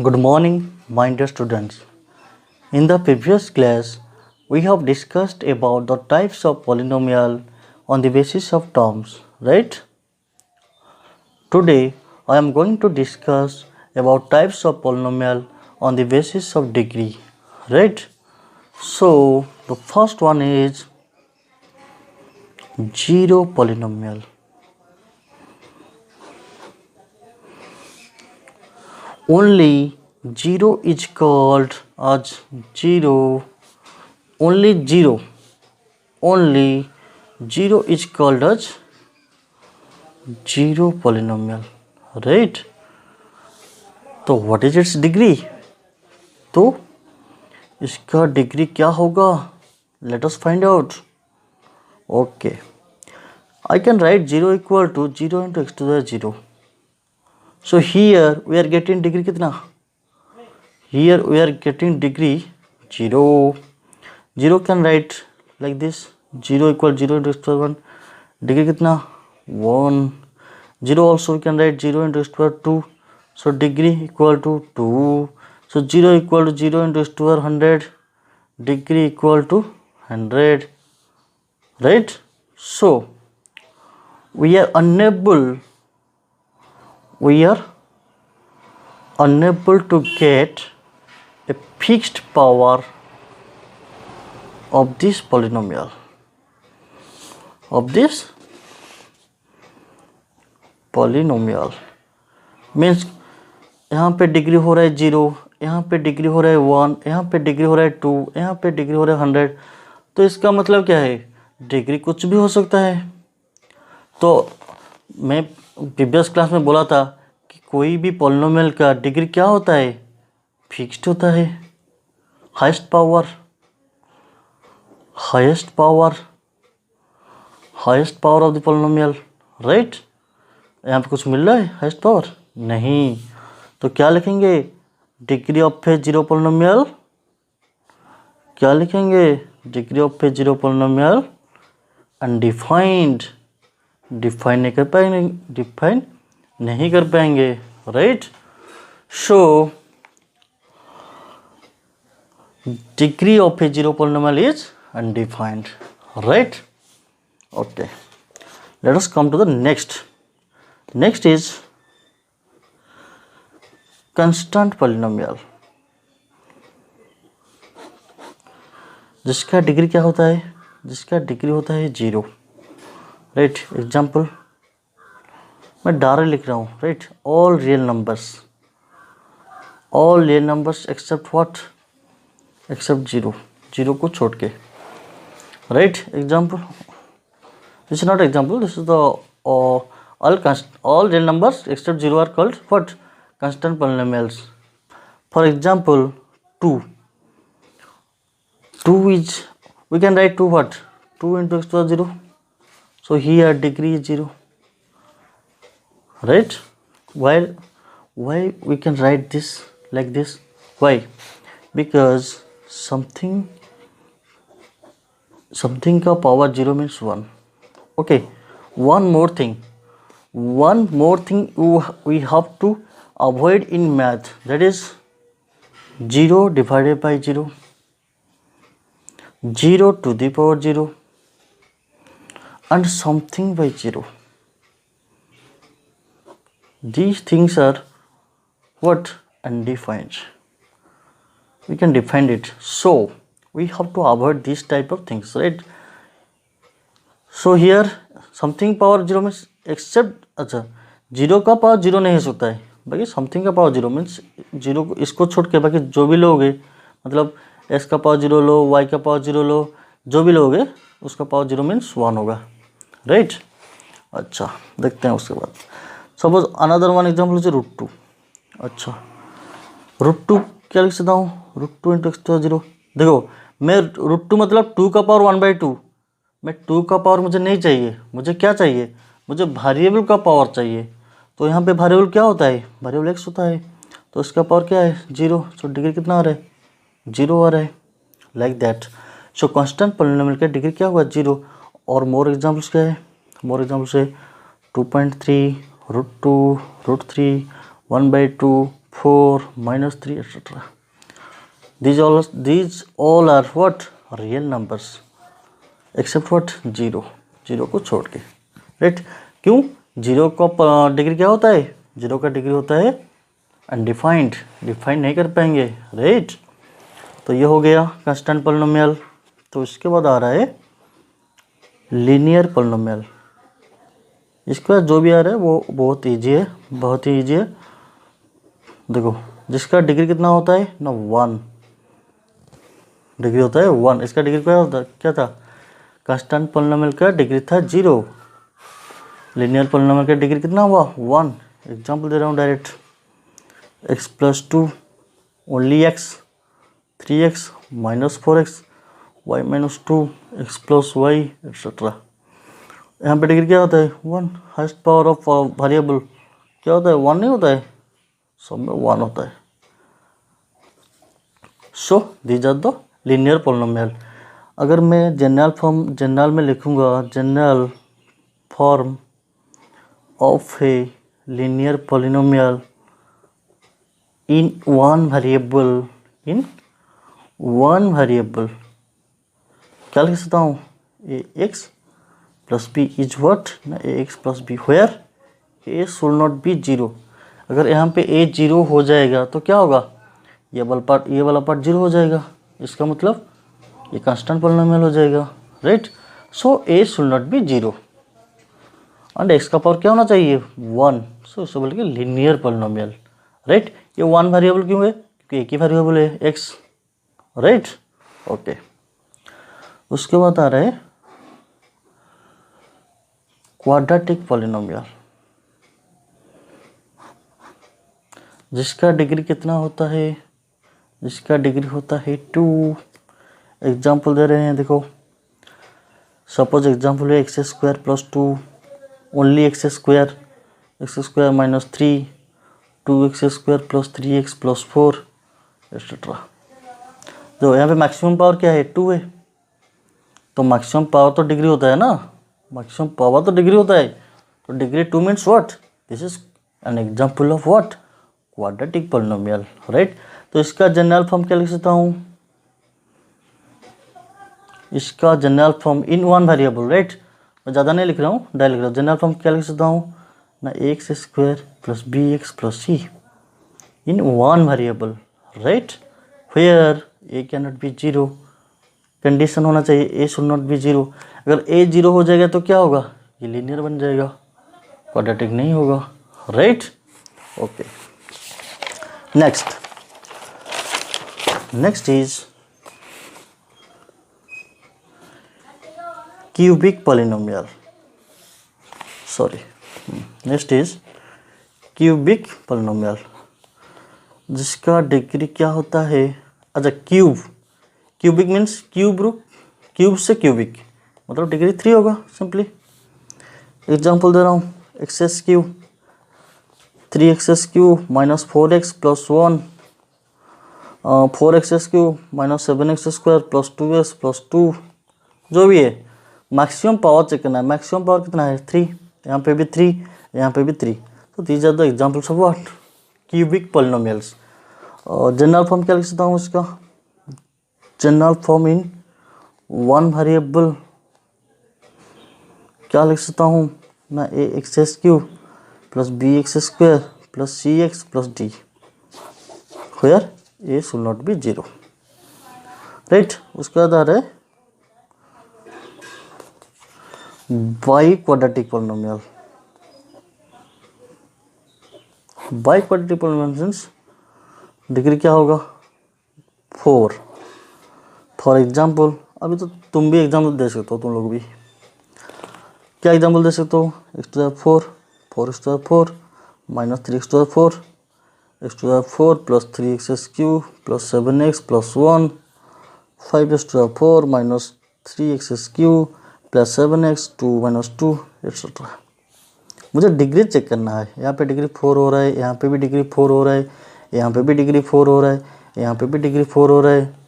Good morning, my dear students. In the previous class, we have discussed about the types of polynomial on the basis of terms, right? Today, I am going to discuss about types of polynomial on the basis of degree, right? So, the first one is zero polynomial. Only zero is called as zero. Only zero is called as zero polynomial, right? तो what is its degree? तो इसका degree क्या होगा? Let us find out. Okay, I can write 0 equal to 0 into x to the 0. So here we are getting degree कितना? Here we are getting degree 0. 0 can write like this. 0 equal 0 into x to the 1. Degree कितना? 1. 0 also we can write 0 into x to the 2. So degree equal to 2. So 0 equal to 0 into x to the 100. Degree equal to 100. Right? So we are unable to get a fixed power of this polynomial. Means यहाँ पे degree हो रहा है 0, यहाँ पे degree हो रहा है 1, यहाँ पे डिग्री हो रहा है 2, यहाँ पे डिग्री हो रहा है 100. तो इसका मतलब क्या है? डिग्री कुछ भी हो सकता है. तो मैं प्रीवियस क्लास में बोला था कि कोई भी पॉलिनोमियल का डिग्री क्या होता है? फिक्स्ड होता है. Highest power of the polynomial, right? यहाँ पे कुछ मिल रहा है हाईएस्ट पावर? नहीं. तो क्या लिखेंगे? Degree of a zero polynomial. क्या लिखेंगे? Degree of a zero polynomial undefined. Define नहीं कर पाएंगे, right? So degree of a zero polynomial is undefined, right? Okay, let us come to the next is constant polynomial, जिसका degree क्या होता है? जिसका डिग्री होता है 0, राइट? एग्जाम्पल मैं डायरेक्ट लिख रहा हूँ, right? All real numbers except what? Except 0 को छोड़ के, right? Example, this is not example, this is the all real numbers except 0 are called what? Constant polynomials. For example, 2 is, we can write 2 what? 2 into x to the 0. So here degree is 0, right? Why we can write this like this? Why? Because something का power 0 means 1. Okay, one more thing we have to avoid in math, that is 0 divided by 0, 0 to the power 0, and something by 0. These things are what? Undefined. We can define it, so we have to avoid these type of things, right? So here something power 0 means accept, अच्छा 0 का power 0 नहीं हो सकता है, बाकी something का power 0 means 0 को इसको छोड़ के बाकी जो भी लोगे, मतलब x का पावर 0 लो, y का पावर 0 लो, जो भी लोगे उसका पावर 0 मीन्स 1 होगा, राइट? अच्छा, देखते हैं उसके बाद. Suppose another one example is √2. अच्छा, √2 क्या लिख सकता हूँ? √2 इंटू एक्स टू 0. देखो, मैं √2 मतलब 2 का पावर 1/2. मैं 2 का पावर मुझे नहीं चाहिए. मुझे क्या चाहिए? मुझे वेरिएबल का पावर चाहिए. तो यहाँ पे वेरिएबल क्या होता है? वेरिएबल x होता है. तो इसका पावर क्या है? 0. सो डिग्री कितना आ रहा है? 0 आ रहा है, like that. So constant polynomial का डिग्री क्या हुआ? 0. और मोर एग्जाम्पल्स क्या है? मोर एग्जाम्पल्स है 2.3, √2, √3, 1/2, 4 -3 etc. These all are what? Real numbers except what? 0 को छोड़ के, राइट? क्यों? 0 का डिग्री क्या होता है? 0 का डिग्री होता है अनडिफाइंड, डिफाइंड नहीं कर पाएंगे, राइट? तो ये हो गया कांस्टेंट पॉलिनोमियल। तो इसके बाद आ रहा है लीनियर पॉलिनोमियल। इसके बाद जो भी आ रहा है वो बहुत ईजी है, बहुत ही ईजी है। देखो, जिसका डिग्री कितना होता है ना, 1 डिग्री होता है 1। इसका डिग्री क्या था? कांस्टेंट पॉलिनोमियल का डिग्री था 0। लीनियर पॉलिनोमियल का डिग्री कितना हुआ? 1। एग्जांपल दे रहा हूँ direct. x + 2 only x, 3x -4x, y - 2, x + y etcetera. यहाँ पे डिग्री क्या होता है? 1। हाइस्ट पावर ऑफ वेरिएबल क्या होता है? 1 नहीं होता है, सब में 1 होता है। So these are the linear polynomial. अगर मैं जनरल में लिखूंगा, general form of a linear polynomial in one variable, क्या लिख सकता हूँ? ax + b इज व्हाट ना, ax + b where a should not be 0। अगर यहाँ पे a 0 हो जाएगा तो क्या होगा? ये वाला पार्ट 0 हो जाएगा। इसका मतलब ये कांस्टेंट पॉलिनोमियल हो जाएगा, right? So a should not be 0 and x का पावर क्या होना चाहिए? 1। सो इसको बोल के लीनियर पॉलिनोमियल, राइट? ये 1 वेरिएबल क्यों है? क्योंकि एक ही वेरिएबल है x, राइट? ओके। उसके बाद आ रहा है क्वाड्रेटिक पॉलिनोमियल, जिसका डिग्री कितना होता है? जिसका डिग्री होता है 2। एग्जाम्पल दे रहे हैं, देखो। सपोज एग्जाम्पल है x² + 2 only x² -3 2x² + 3x + 4 etcetera. जो यहाँ पे मैक्सिमम पावर क्या है? 2 है। तो मैक्सिमम पावर तो डिग्री होता है ना, मैक्सिमम पावर तो डिग्री होता है। तो degree 2 means what? This is an example of what? Quadratic polynomial, right? तो इसका जनरल फॉर्म क्या लिख सकता हूँ? इसका general form in one variable, right? मैं ज़्यादा नहीं लिख रहा हूँ, डायरेक्ट लिख रहा हूँ। जनरल फॉर्म क्या लिख सकता हूँ ना, ax² + bx + c in one variable, right? Where a can not be 0। Condition होना चाहिए a शुड नॉट बी 0। अगर a 0 हो जाएगा तो क्या होगा? ये लीनियर बन जाएगा, क्वाड्रेटिक नहीं होगा, right? Okay. Next is cubic polynomial. Next is cubic polynomial, जिसका डिग्री क्या होता है? अच्छा, क्यूबिक मीन्स क्यूब से क्यूबिक मतलब डिग्री 3 होगा सिंपली। एग्जांपल दे रहा हूँ, x³ 3x³ -4x + 1 4x³ -7x² + 2x + 2, जो भी है मैक्सिमम पावर चेक करना है। मैक्सिमम पावर कितना है? 3। यहाँ पे भी 3, यहाँ पे भी 3। तो these are the examples of what? Cubic polynomials. और जनरल फॉर्म क्या लिख सकता हूँ इसका? General form in one variable क्या लिख सकता हूँ ना, ax³ + bx² + cx + d where a should not be 0, right? उसके बाद आ रहा है biquadratic polynomial. Biquadratic polynomial means degree क्या होगा? 4। फॉर एग्जाम्पल, अभी तो तुम भी एग्जाम्पल दे सकते हो, तुम लोग भी क्या एग्जाम्पल दे सकते हो? x⁴ 4x⁴ -3x⁴ x⁴ + 3x³ + 7x + 1 5x⁴ -3x³ + 7x 2 - 2 etcetera. मुझे डिग्री चेक करना है। यहाँ पे डिग्री 4 हो रहा है, यहाँ पे भी डिग्री 4 हो रहा है, यहाँ पे भी डिग्री 4 हो रहा है, यहाँ पे भी डिग्री 4 हो रहा है,